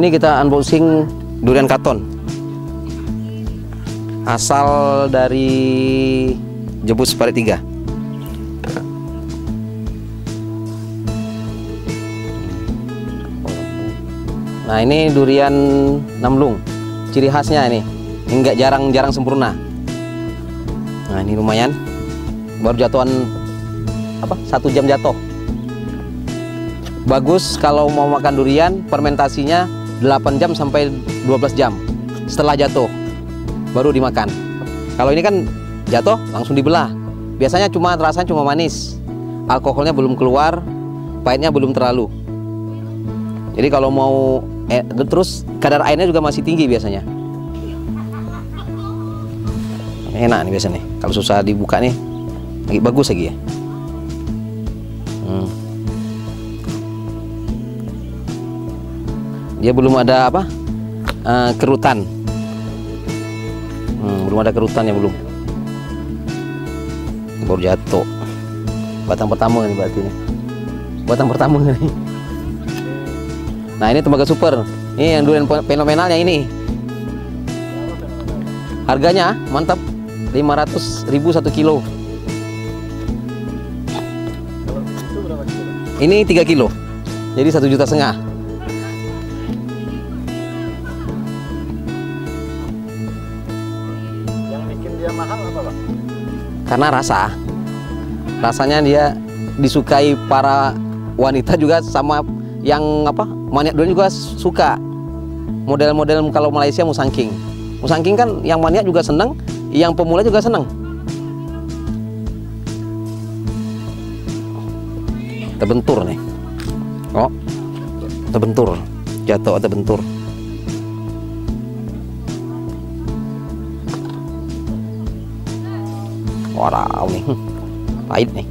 ini kita unboxing durian katon. Asal dari Jebus Parit 3. Nah, ini durian Namlung. Ciri khasnya ini enggak jarang sempurna. Nah, ini lumayan. Baru jatuhan 1 jam jatuh. Bagus kalau mau makan durian, fermentasinya 8 jam sampai 12 jam setelah jatuh baru dimakan. Kalau ini kan jatuh langsung dibelah. Biasanya rasanya cuma manis. Alkoholnya belum keluar, pahitnya belum terlalu. Jadi kalau mau terus kadar airnya juga masih tinggi biasanya. Enak nih biasanya. Kalau susah dibuka nih, lagi bagus lagi ya. Dia belum ada kerutan. Belum ada kerutannya belum. Baru jatuh. Batang pertama nih berarti nih. Batang pertama nih. Nah, ini tembaga super. Ini yang durian fenomenalnya ini. Harganya mantap, 500.000 1 kilo. Kalau itu berapa kilo? Ini 3 kilo. Jadi 1,5 juta. Yang bikin dia mahal apa, Pak? Karena rasanya dia disukai para wanita juga, sama yang maniak durian juga suka. Model-model kalau Malaysia musangking kan yang maniak juga seneng, yang pemula juga seneng. Terbentur nih. Oh, terbentur, jatuh terbentur. Wow nih, pahit nih.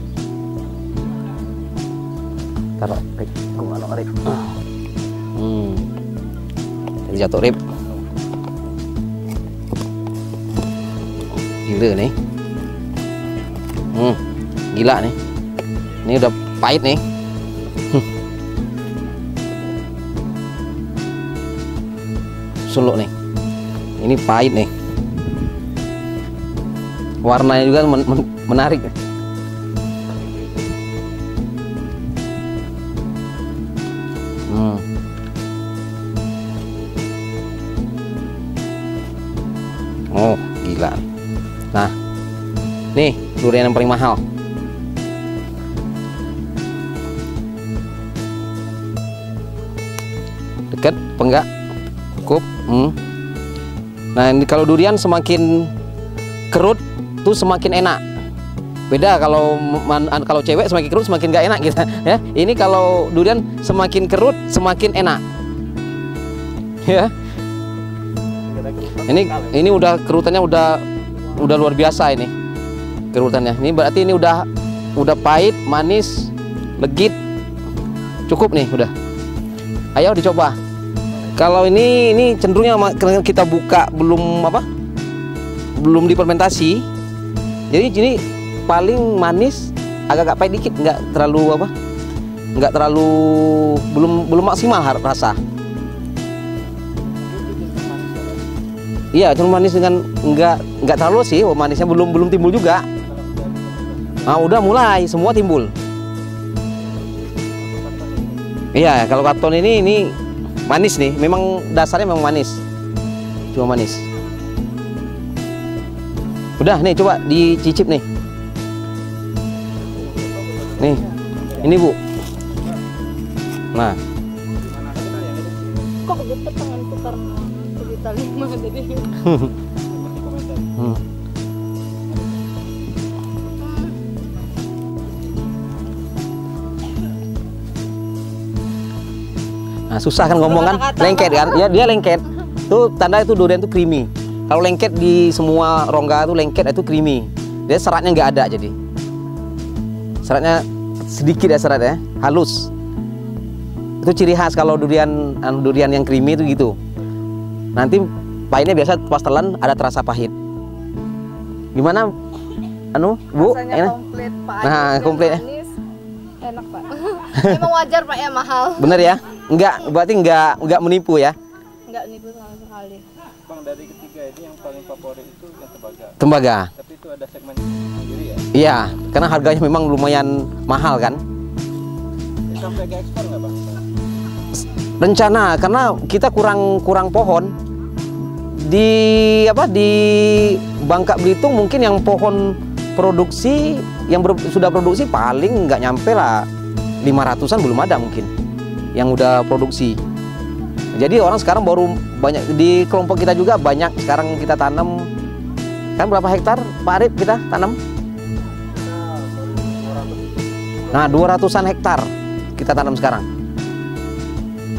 Taruh rip, gimana rip? Jadi jatuh rip. Gila nih. Gila nih. Ini udah pahit nih. Suluk nih. Ini pahit nih. Warnanya juga menarik. Oh, gila. Nah, nih durian yang paling mahal. Dekat, enggak? Cukup. Nah, ini kalau durian semakin kerut tuh semakin enak. Beda kalau cewek semakin kerut semakin gak enak gitu ya. Ini kalau durian semakin kerut semakin enak. Ya. Ini udah kerutannya udah luar biasa ini. Kerutannya. Ini berarti ini udah pahit, manis, legit. Cukup nih udah. Ayo dicoba. Kalau ini cenderungnya karena kita buka belum difermentasi. Jadi ini paling manis, agak pahit dikit, nggak terlalu belum maksimal rasa. Iya, cuma manis dengan nggak terlalu sih, manisnya belum timbul juga. Nah, udah mulai semua timbul. Iya, kalau katon ini manis nih, memang dasarnya memang manis, cuma manis. Udah nih, coba dicicip nih. Nih, ini Bu. Nah, kok begitu tanganku karena cerita 5 jadi. Nah, susah kan ngomong kan, lengket kan? Ya, dia lengket. Tuh tanda itu durian itu creamy. Kalau lengket di semua rongga itu lengket itu creamy. Dia seratnya nggak ada, jadi seratnya sedikit ya, seratnya halus. Itu ciri khas kalau durian yang creamy itu gitu. Nanti pahitnya biasa pas telan ada terasa pahit. Gimana, Bu? Rasanya enak? komplit, Pak. Nah, komplit ya. Manis, enak, Pak. Memang wajar, Pak, ya mahal. Bener ya? Berarti enggak menipu ya. nggak nipu sama sekali. Bang, dari ketiga ini yang paling favorit itu yang tembaga. Tembaga. Tapi itu ada segmen sendiri ya. Iya, karena harganya memang lumayan mahal kan. Ini sampai ke ekspor nggak bang? Rencana karena kita kurang pohon di di Bangka Belitung, mungkin yang pohon produksi yang sudah produksi paling nggak nyampe lah 500-an, belum ada mungkin yang udah produksi. Jadi orang sekarang baru banyak di kelompok kita juga banyak sekarang kita tanam. Kan berapa hektar Pak Arif kita tanam? Nah 200-an hektar kita tanam sekarang.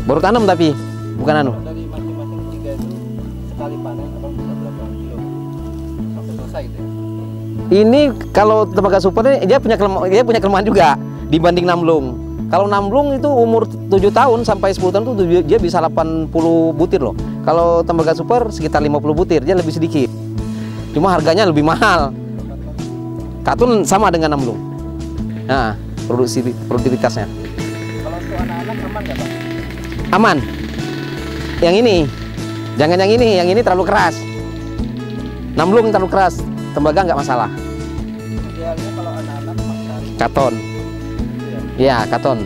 Baru tanam tapi bukan anu. Dari masing-masing tiga itu sekali panen abang bisa berapa kilo sampai selesai gitu ya? Ini kalau tembaga super ini dia punya kelemahan juga dibanding namlung. Kalau namlung itu umur 7 tahun sampai 10 tahun itu dia bisa 80 butir loh. Kalau tembaga super sekitar 50 butir, dia lebih sedikit. Cuma harganya lebih mahal. Katun sama dengan namlung. Nah, produktivitasnya. Kalau untuk anak-anak aman nggak bang? Aman. Yang ini, jangan yang ini terlalu keras. Namlung terlalu keras, tembaga nggak masalah. Idealnya kalau anak-anak makan Katon. Iya, katon.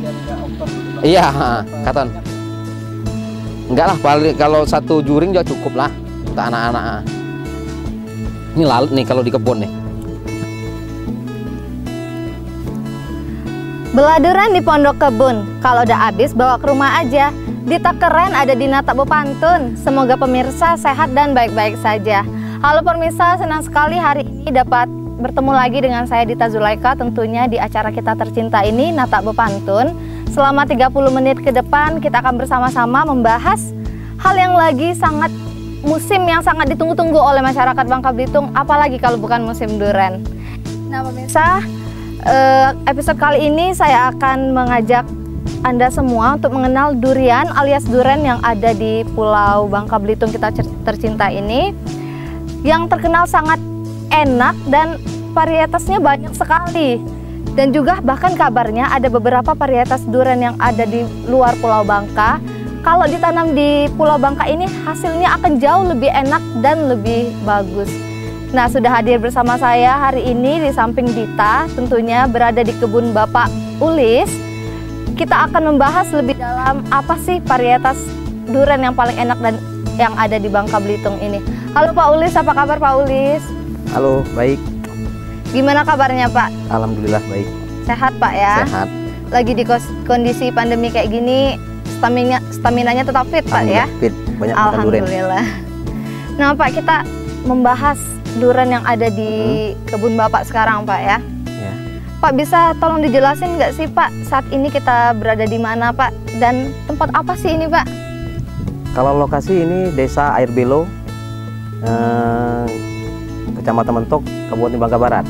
biar nggak over gitu bang. Iya, katon. Enggak lah, paling kalau satu juring juga cukup lah untuk anak-anak. Ini lalat nih kalau di kebun nih. Beladuran di pondok kebun, kalau udah habis bawa ke rumah aja. Dita keren ada di Nata Bepantun. Semoga pemirsa sehat dan baik-baik saja. Halo pemirsa, senang sekali hari ini dapat bertemu lagi dengan saya Dita Zulaika, tentunya di acara kita tercinta ini Nata Bepantun. Selama 30 menit ke depan kita akan bersama-sama membahas hal yang lagi musim yang sangat ditunggu-tunggu oleh masyarakat Bangka Belitung, apalagi kalau bukan musim durian. Nah pemirsa, episode kali ini saya akan mengajak Anda semua untuk mengenal durian alias duren yang ada di Pulau Bangka Belitung kita tercinta ini, yang terkenal sangat enak dan varietasnya banyak sekali. Dan juga bahkan kabarnya ada beberapa varietas durian yang ada di luar Pulau Bangka. Kalau ditanam di Pulau Bangka ini hasilnya akan jauh lebih enak dan lebih bagus. Nah, sudah hadir bersama saya hari ini di samping Dita, tentunya berada di kebun Bapak Ulis. Kita akan membahas lebih dalam apa sih varietas durian yang paling enak dan yang ada di Bangka Belitung ini. Halo Pak Ulis, apa kabar Pak Ulis? Halo, baik. Gimana kabarnya Pak? Alhamdulillah baik. Sehat Pak ya? Sehat. Lagi di kondisi pandemi kayak gini, staminanya tetap fit Pak ya? Fit, banyak makan durian. Alhamdulillah. Nah Pak, kita membahas durian yang ada di kebun Bapak sekarang Pak ya? Ya. Pak, bisa tolong dijelasin nggak sih Pak, saat ini kita berada di mana Pak? Dan tempat apa sih ini Pak? Kalau lokasi ini Desa Air Belo, Kecamatan Mentok, Kabupaten Bangka Barat.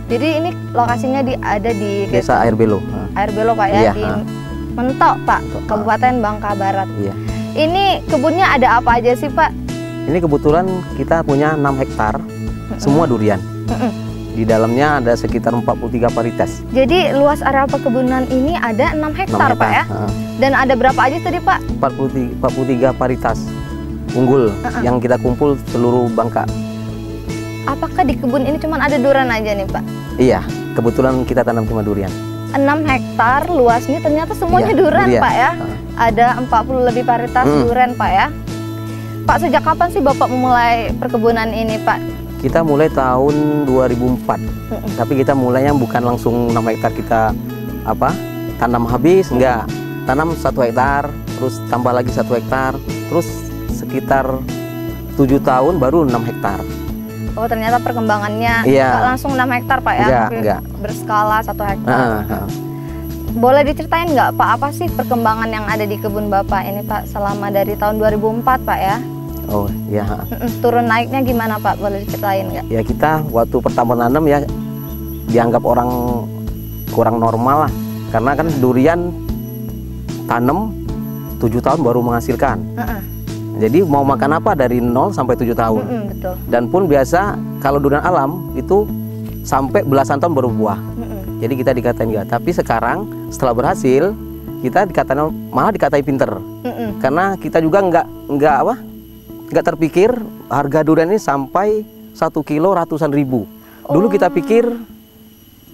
Jadi ini lokasinya ada di Desa Air Belo. Air Belo Pak ya? Iya, di Mentok Pak, Mentok, Kabupaten Bangka Barat. Iya. Ini kebunnya ada apa aja sih Pak? Ini kebetulan kita punya 6 hektar, semua durian. Di dalamnya ada sekitar 43 varietas. Jadi luas area perkebunan ini ada 6 hektar Pak ya? Dan ada berapa aja tadi Pak? 43 varietas unggul yang kita kumpul seluruh Bangka. Apakah di kebun ini cuma ada durian aja nih Pak? Iya, kebetulan kita tanam cuma durian. 6 hektar luasnya ternyata semuanya Iya, durian durian. Pak ya? Ada 40 lebih varietas durian Pak ya? Pak, sejak kapan sih Bapak memulai perkebunan ini Pak? Kita mulai tahun 2004, tapi kita mulainya bukan langsung 6 hektar kita tanam habis, enggak. Tanam 1 hektar, terus tambah lagi 1 hektar, terus sekitar 7 tahun baru 6 hektar. Oh, ternyata perkembangannya Iya. nggak langsung 6 hektar Pak ya? Tapi Enggak. berskala 1 hektar. Boleh diceritain nggak Pak, apa sih perkembangan yang ada di kebun Bapak ini Pak selama dari tahun 2004 Pak ya? Oh ya. Turun naiknya gimana Pak, boleh diceritain nggak? Ya kita waktu pertama nanam ya dianggap orang kurang normal lah, karena kan durian tanam 7 tahun baru menghasilkan. Jadi mau makan apa dari 0 sampai 7 tahun. Betul. Dan pun biasa kalau durian alam itu sampai belasan tahun baru buah. Jadi kita dikatain enggak. Tapi sekarang setelah berhasil, kita malah dikatai pinter. Karena kita juga nggak terpikir harga durian ini sampai 1 kilo ratusan ribu. Dulu kita pikir,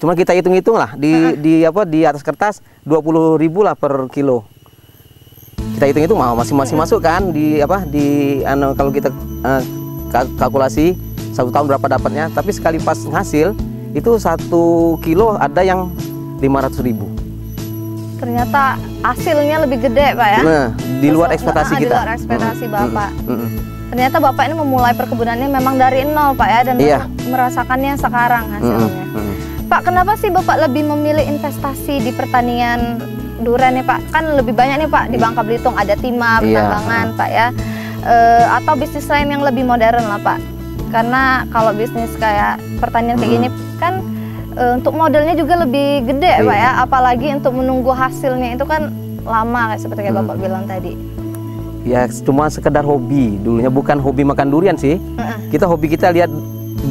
cuma kita hitung-hitung lah di atas kertas 20.000 lah per kilo. Kita hitung-hitung masih masuk kan kalau kita kalkulasi 1 tahun berapa dapatnya. Tapi sekali pas hasil itu 1 kilo ada yang 500.000. Ternyata hasilnya lebih gede Pak ya? Nah, di luar ekspektasi kita. Di luar ekspektasi Bapak. Ternyata Bapak ini memulai perkebunannya memang dari nol Pak ya, dan merasakannya sekarang hasilnya. Pak, kenapa sih Bapak lebih memilih investasi di pertanian durian nih Pak? Kan lebih banyak nih Pak di Bangka Belitung, ada timah, penambangan Pak ya, atau bisnis lain yang lebih modern lah Pak. Karena kalau bisnis kayak pertanian kayak gini kan untuk modalnya juga lebih gede Pak ya, apalagi untuk menunggu hasilnya itu kan lama seperti yang Bapak bilang tadi. Ya cuma sekedar hobi dulunya, bukan hobi makan durian sih. Hobi kita lihat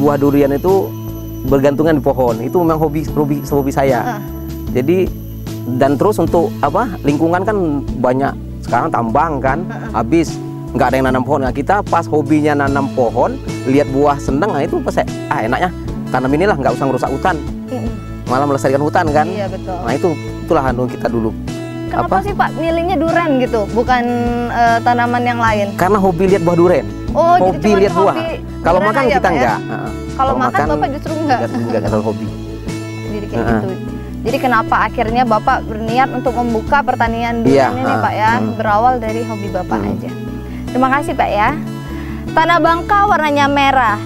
buah durian itu bergantungan di pohon, itu memang hobi saya. Jadi dan terus untuk lingkungan kan banyak sekarang tambang kan, habis nggak ada yang nanam pohon. Nah, kita pas hobinya nanam pohon, lihat buah seneng, nah itu pas enaknya tanam inilah, nggak usah merusak hutan, malah melestarikan hutan kan. Iya betul. Nah itulah kita dulu. Kenapa sih Pak milihnya durian gitu, bukan tanaman yang lain? Karena hobi lihat buah durian. Oh, hobi lihat buah. Kalau makan kita enggak. Kalau makan Bapak justru enggak terlalu hobi. Jadi kayak gitu. Jadi kenapa akhirnya Bapak berniat untuk membuka pertanian durian ini Pak ya? Berawal dari hobi Bapak aja. Terima kasih Pak ya. Tanah Bangka warnanya merah.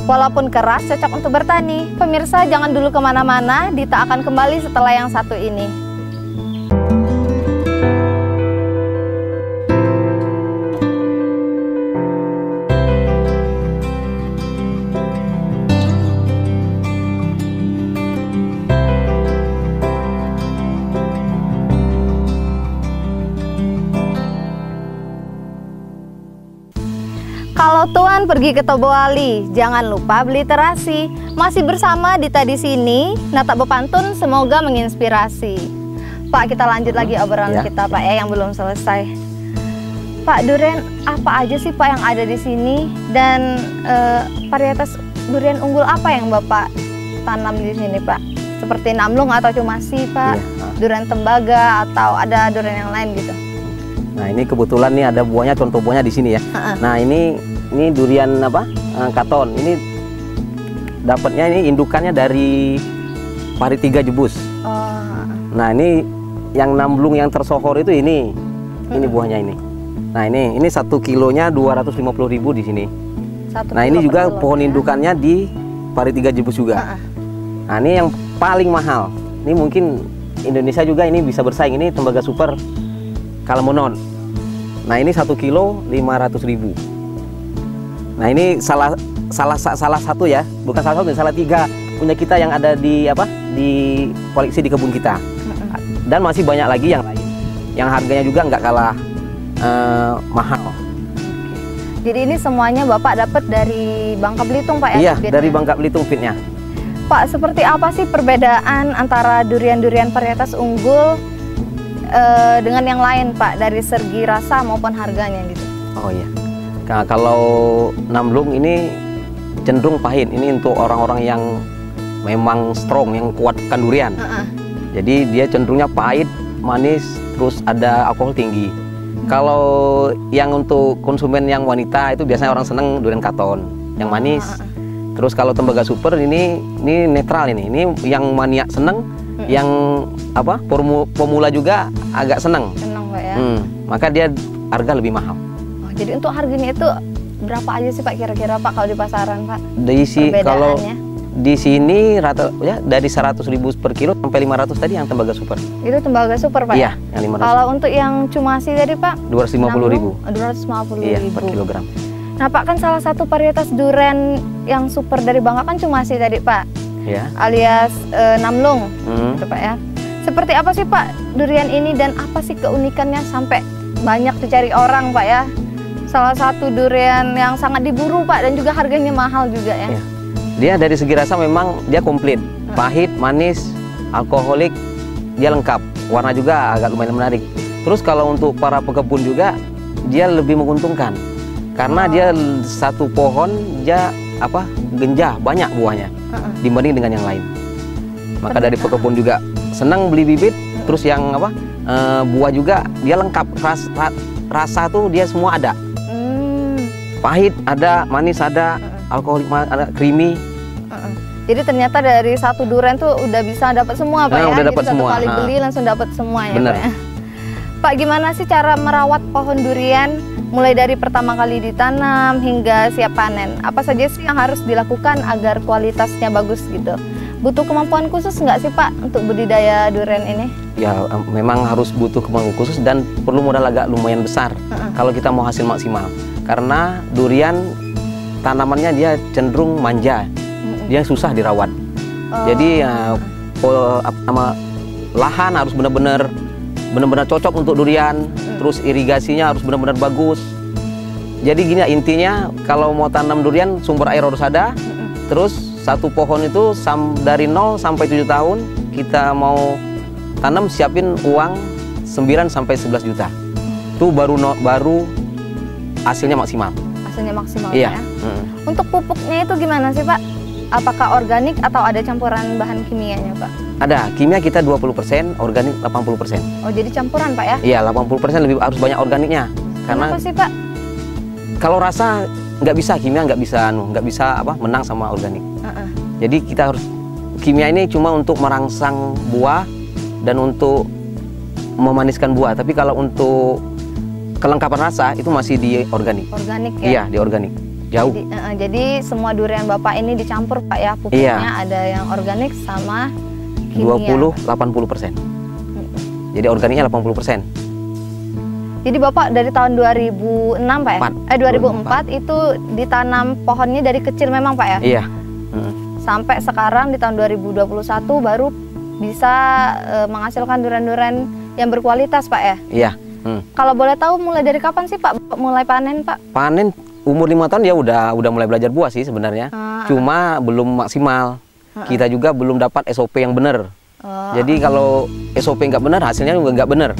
Walaupun keras, cocok untuk bertani. Pemirsa jangan dulu kemana-mana, Dita akan kembali setelah yang satu ini. Kalau Tuan pergi ke Toboali, jangan lupa beli terasi. Masih bersama Dita di sini, Nata Bepantun semoga menginspirasi. Pak, kita lanjut lagi obrolan kita Pak ya, yang belum selesai. Pak, durian apa aja sih Pak yang ada di sini, dan varietas durian unggul apa yang Bapak tanam di sini Pak? Seperti Namlung atau Cumasi Pak, durian tembaga atau ada durian yang lain gitu? Nah ini kebetulan nih ada buahnya, contoh buahnya di sini ya. Nah ini durian katon. Ini dapatnya indukannya dari Pari 3 Jebus. Nah ini yang Namlung yang tersohor itu ini buahnya ini. Nah ini 1 kilonya 250.000 di sini. Nah ini juga pohon indukannya di Pari 3 Jebus juga. Nah ini yang paling mahal. Ini mungkin Indonesia juga ini bisa bersaing. Ini tembaga super Kalamonon. Nah ini 1 kilo 500.000. Nah ini salah satu ya, bukan salah satu, salah 3 punya kita yang ada di koleksi di kebun kita. Dan masih banyak lagi yang lain, yang harganya juga nggak kalah mahal. Jadi ini semuanya Bapak dapat dari Bangka Belitung Pak ya? Iya, dari Bangka Belitung fitnya. Pak, seperti apa sih perbedaan antara durian-durian varietas unggul dengan yang lain Pak, dari segi rasa maupun harganya gitu? Oh iya, nah, kalau Namlung ini cenderung pahit. Ini untuk orang-orang yang memang strong, yang kuatkan durian. Jadi dia cenderungnya pahit, manis, terus ada alkohol tinggi. Kalau yang untuk konsumen yang wanita itu biasanya orang seneng durian katon, yang manis. Terus kalau tembaga super ini netral ini yang maniak seneng. Yang pemula juga agak senang Pak ya. Maka dia harga lebih mahal. Jadi untuk harganya itu berapa aja sih Pak kira-kira Pak kalau di pasaran Pak? Kalau di sini rata ya dari 100.000 per kilo sampai 500 tadi yang tembaga super. Itu tembaga super Pak? Iya, yang 500. Kalau untuk yang Cumasi tadi Pak? 250.000. 250.000 per kilogram. Nah Pak, kan salah satu varietas durian yang super dari Bangka kan Cumasi tadi Pak. Alias Namlung gitu Pak ya. Seperti apa sih Pak durian ini, dan apa sih keunikannya sampai banyak dicari orang Pak ya? Salah satu durian yang sangat diburu Pak, dan juga harganya mahal juga ya. Dia dari segi rasa memang dia komplit, pahit, manis, alkoholik, dia lengkap. warna juga agak lumayan menarik. Terus kalau untuk para pekebun juga dia lebih menguntungkan karena dia satu pohon dia genjah banyak buahnya dibanding dengan yang lain. Maka dari pekebun juga senang beli bibit. Terus yang buah juga dia lengkap, rasa tuh dia semua ada. Pahit ada, manis ada, alkoholik ada, creamy. Jadi ternyata dari satu durian tuh udah bisa dapat semua Pak ya? Udah dapat semua. Satu kali beli langsung dapat semua ya Bener. Pak ya? Pak, gimana sih cara merawat pohon durian mulai dari pertama kali ditanam hingga siap panen? Apa saja sih yang harus dilakukan agar kualitasnya bagus gitu? Butuh kemampuan khusus nggak sih Pak untuk budidaya durian ini? Ya memang harus butuh kemampuan khusus dan perlu modal agak lumayan besar kalau kita mau hasil maksimal. Karena durian tanamannya dia cenderung manja. Dia susah dirawat. Jadi lahan harus benar-benar cocok untuk durian. Terus irigasinya harus benar-benar bagus. Jadi gini intinya kalau mau tanam durian sumber air harus ada. Terus satu pohon itu dari 0 sampai 7 tahun kita mau tanam siapin uang 9 sampai 11 juta. Itu baru hasilnya maksimal. Hasilnya maksimal iya. Ya. Untuk pupuknya itu gimana sih Pak? Apakah organik atau ada campuran bahan kimianya Pak? Ada, kimia kita 20%, organik 80%. Oh jadi campuran Pak ya? Iya, 80% lebih harus banyak organiknya. Karena kenapa sih Pak? Kalau rasa nggak bisa, kimia nggak bisa menang sama organik. Jadi kita harus, kimia ini cuma untuk merangsang buah dan untuk memaniskan buah. Tapi kalau untuk kelengkapan rasa itu masih di organik. Organik ya? Iya, di organik. Jauh. Jadi semua durian Bapak ini dicampur Pak ya, pupuknya ada yang organik sama kimia. 20-80%. Jadi organiknya 80%. Jadi Bapak dari tahun 2006 Pak ya? 2004 itu ditanam pohonnya dari kecil memang Pak ya? Iya. Sampai sekarang di tahun 2021 baru bisa menghasilkan durian-durian yang berkualitas Pak ya? Iya. Kalau boleh tahu mulai dari kapan sih Pak mulai panen Pak? Panen umur 5 tahun ya udah mulai belajar buah sih sebenarnya. Cuma belum maksimal. Kita juga belum dapat SOP yang benar. Jadi kalau SOP nggak benar hasilnya juga nggak benar.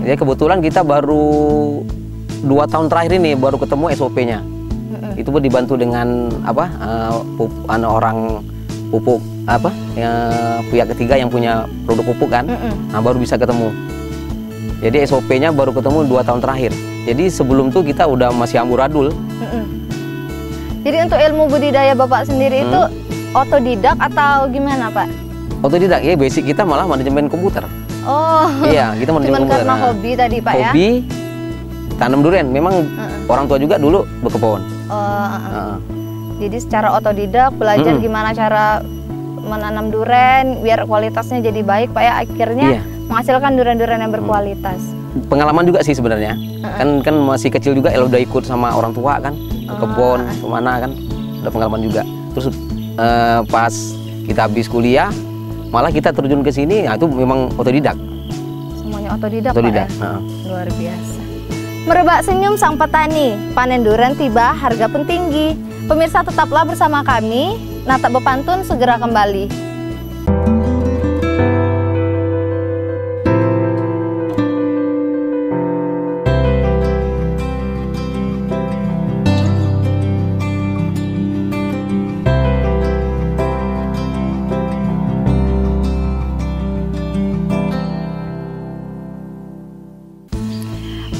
Jadi kebetulan kita baru 2 tahun terakhir ini baru ketemu SOP-nya. Itu pun dibantu dengan orang pupuk pihak ketiga yang punya produk pupuk kan. Nah baru bisa ketemu. Jadi SOP-nya baru ketemu 2 tahun terakhir. Jadi sebelum itu kita udah masih amburadul. Jadi untuk ilmu budidaya Bapak sendiri itu otodidak atau gimana Pak? Otodidak, ya basic kita malah manajemen komputer. Oh, iya kita manajemen komputer. Karena hobi tadi Pak ya? Hobi, tanam durian. Memang orang tua juga dulu berkebun. Jadi secara otodidak belajar gimana cara menanam durian biar kualitasnya jadi baik Pak ya. Akhirnya menghasilkan durian-durian yang berkualitas. Pengalaman juga sih sebenarnya. Kan masih kecil juga udah ikut sama orang tua kan ke kebun kemana kan udah pengalaman juga. Terus pas kita habis kuliah malah kita terjun ke sini, itu memang otodidak. Semuanya otodidak Pak ya? Luar biasa. Merebak senyum sang petani, panen durian tiba, harga pun tinggi. Pemirsa tetaplah bersama kami, Nata Bepantun segera kembali.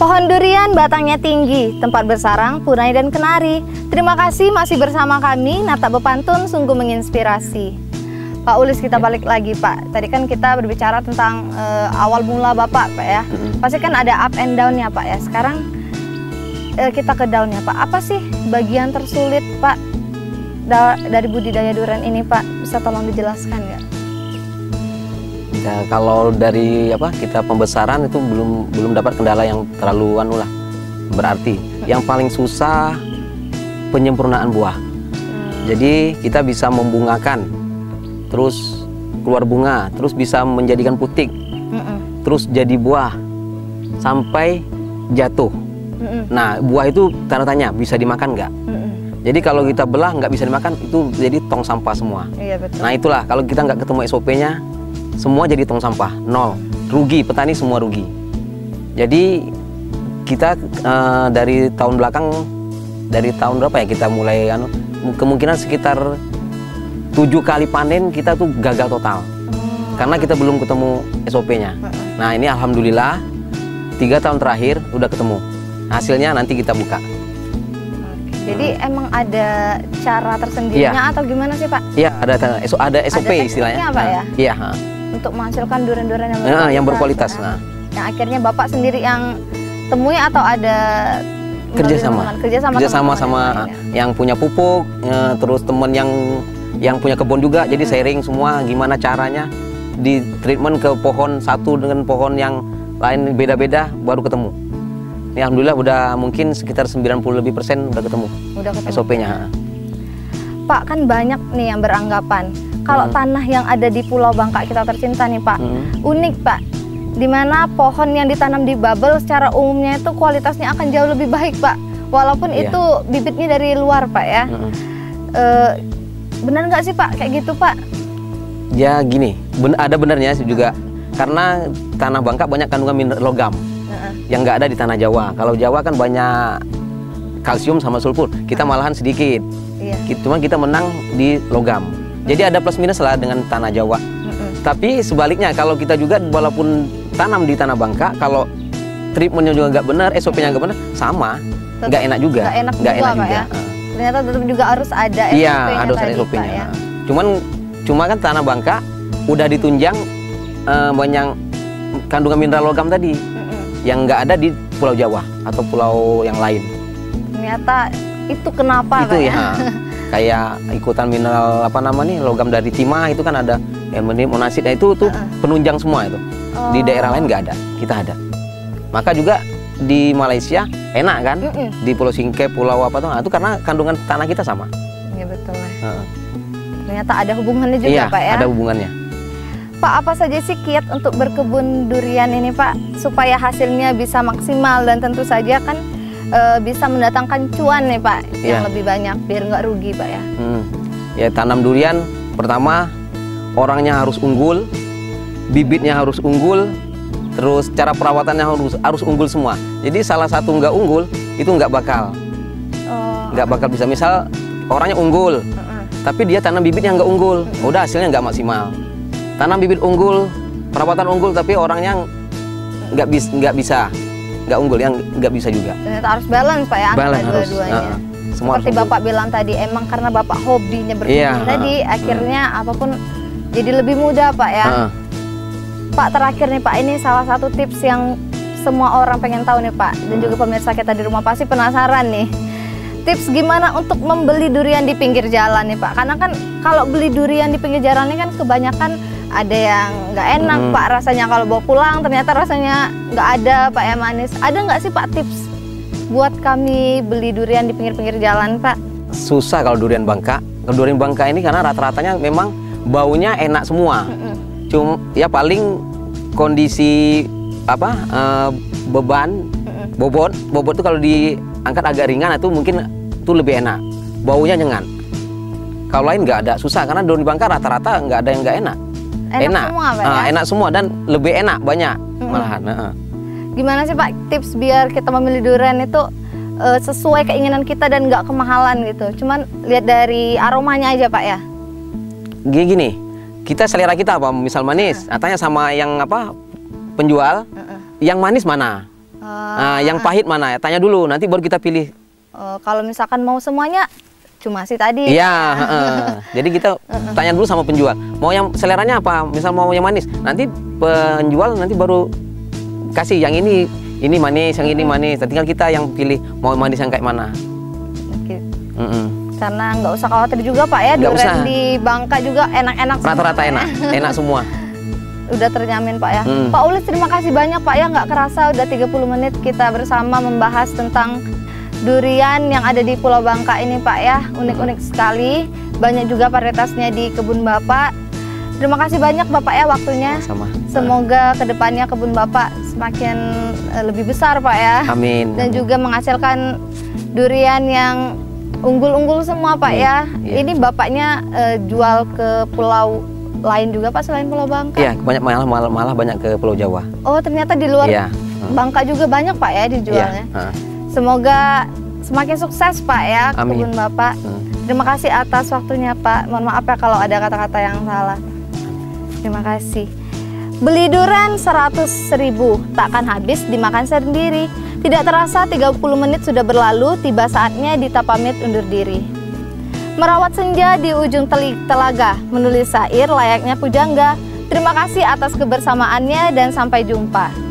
Pohon durian batangnya tinggi, tempat bersarang punai dan kenari. Terima kasih masih bersama kami, Nata Bepantun sungguh menginspirasi. Pak Ulis, kita balik lagi Pak. Tadi kan kita berbicara tentang awal mula Bapak Pak ya. Pasti kan ada up and down ya Pak ya. Sekarang kita ke down-nya Pak. Apa sih bagian tersulit Pak dari budidaya durian ini Pak? Bisa tolong dijelaskan ya? Ya, kalau dari kita pembesaran itu belum dapat kendala yang terlalu berarti. Yang paling susah penyempurnaan buah. Jadi kita bisa membungakan, terus keluar bunga, terus bisa menjadikan putik, terus jadi buah sampai jatuh. Nah buah itu tanda tanya bisa dimakan nggak? Jadi kalau kita belah nggak bisa dimakan itu jadi tong sampah semua. Iya, betul. Nah itulah kalau kita nggak ketemu SOP-nya semua jadi tong sampah, nol. Rugi, petani semua rugi. Jadi kita dari tahun belakang, dari tahun berapa ya kita mulai kemungkinan sekitar 7 kali panen kita tuh gagal total. Karena kita belum ketemu SOP-nya. Nah ini alhamdulillah 3 tahun terakhir udah ketemu. Hasilnya nanti kita buka. Jadi emang ada cara tersendirinya atau gimana sih Pak? Iya, ada SOP istilahnya. Pak ya? Iya. Untuk menghasilkan durian-durian yang berkualitas. Nah. Yang akhirnya Bapak sendiri yang temui atau ada kerjasama sama yang punya pupuk, terus temen yang punya kebun juga. Jadi sharing semua gimana caranya di treatment ke pohon satu dengan pohon yang lain beda-beda baru ketemu. Ini alhamdulillah udah mungkin sekitar 90% lebih udah ketemu SOP-nya. Pak, kan banyak nih yang beranggapan kalau tanah yang ada di Pulau Bangka kita tercinta nih Pak, unik Pak. Dimana pohon yang ditanam di bubble secara umumnya itu kualitasnya akan jauh lebih baik Pak. Walaupun itu bibitnya dari luar Pak ya. Benar nggak sih Pak kayak gitu Pak? Ya gini, ada benernya juga. Karena tanah Bangka banyak kandungan logam. Yang nggak ada di tanah Jawa. Kalau Jawa kan banyak kalsium sama sulfur. Kita malahan sedikit. Cuma kita menang di logam. Jadi ada plus minus lah dengan tanah Jawa. Tapi sebaliknya kalau kita juga walaupun tanam di tanah Bangka, kalau treatmentnya juga nggak benar, SOP-nya nggak benar, sama, nggak enak juga. Nggak enak juga. Ya? Ternyata tetap juga harus ada SOP-nya. Iya, harus ada SOP-nya. Ya? Cuma kan tanah Bangka udah ditunjang banyak kandungan mineral logam tadi. Yang nggak ada di Pulau Jawa atau pulau yang lain. Ternyata itu kenapa itu Pak, ya? Kayak ikutan mineral logam dari timah itu kan ada ilmenit, monasit, itu tuh penunjang semua itu. Di daerah lain nggak ada, kita ada. Maka juga di Malaysia enak kan, di Pulau Singkep, Pulau itu karena kandungan tanah kita sama. Iya betul. Ternyata ada hubungannya juga Pak ya? Ada hubungannya. Pak, apa saja sih kiat untuk berkebun durian ini Pak supaya hasilnya bisa maksimal dan tentu saja kan bisa mendatangkan cuan nih Pak yang lebih banyak biar nggak rugi Pak ya? Ya tanam durian pertama orangnya harus unggul, bibitnya harus unggul, terus cara perawatannya harus unggul semua. Jadi salah satu nggak unggul itu nggak bakal bisa. Misal orangnya unggul, tapi dia tanam bibit yang nggak unggul, udah hasilnya nggak maksimal. Tanam bibit unggul, perawatan unggul, tapi orangnya nggak unggul, yang nggak bisa juga. Ternyata harus balance Pak ya, balance harus dua-duanya. Seperti Bapak bilang tadi, emang karena Bapak hobinya berkebun tadi, akhirnya apapun jadi lebih mudah Pak ya. Pak, terakhir nih Pak, ini salah satu tips yang semua orang pengen tahu nih Pak, dan juga pemirsa kita di rumah pasti penasaran nih. Tips gimana untuk membeli durian di pinggir jalan nih Pak? Karena kan kalau beli durian di pinggir jalan ini kan kebanyakan ada yang nggak enak Pak rasanya, kalau bawa pulang ternyata rasanya nggak ada Pak ya, manis. Ada nggak sih Pak tips buat kami beli durian di pinggir-pinggir jalan Pak? Susah kalau durian Bangka. Kalau durian Bangka ini karena rata-ratanya memang baunya enak semua. Cuma ya paling kondisi beban bobot itu kalau diangkat agak ringan itu mungkin itu lebih enak. Baunya nyengat. Kalau lain nggak ada, susah karena durian Bangka rata-rata nggak ada yang nggak enak. Enak semua Pak ya? Enak semua dan lebih enak banyak malahan. Gimana sih Pak tips biar kita memilih durian itu sesuai keinginan kita dan nggak kemahalan gitu? Cuman lihat dari aromanya aja Pak ya? Gini, kita selera kita apa? Misal manis, tanya sama yang penjual, yang manis mana? Yang pahit mana? Tanya dulu, nanti baru kita pilih. Kalau misalkan mau semuanya cuma sih tadi. Iya, jadi kita tanya dulu sama penjual. Mau yang seleranya apa? Misal mau yang manis, nanti penjual nanti baru kasih yang ini manis, yang ini manis. Tinggal kita yang pilih mau manis yang kayak mana. Karena nggak usah khawatir juga Pak ya, durian di Bangka juga enak-enak. Rata-rata enak semua. Udah terjamin Pak ya. Pak Ulis, terima kasih banyak Pak ya, nggak kerasa udah 30 menit kita bersama membahas tentang durian yang ada di Pulau Bangka ini Pak ya. Unik-unik sekali, banyak juga varietasnya di kebun Bapak. Terima kasih banyak Bapak ya waktunya. Sama. Semoga kedepannya kebun Bapak semakin lebih besar Pak ya. Amin. Dan juga menghasilkan durian yang unggul-unggul semua Pak ya. Ini Bapaknya jual ke Pulau lain juga Pak selain Pulau Bangka? Iya, banyak malah banyak ke Pulau Jawa. Oh, ternyata di luar Iya. Bangka juga banyak Pak ya dijualnya. Iya. Semoga semakin sukses Pak ya Amin. kebun Bapak. Terima kasih atas waktunya Pak. Mohon maaf ya kalau ada kata-kata yang salah. Terima kasih. Beli durian 100.000, takkan habis dimakan sendiri. Tidak terasa 30 menit sudah berlalu, tiba saatnya Dita pamit undur diri. Merawat senja di ujung telaga, menulis syair layaknya pujangga. Terima kasih atas kebersamaannya dan sampai jumpa.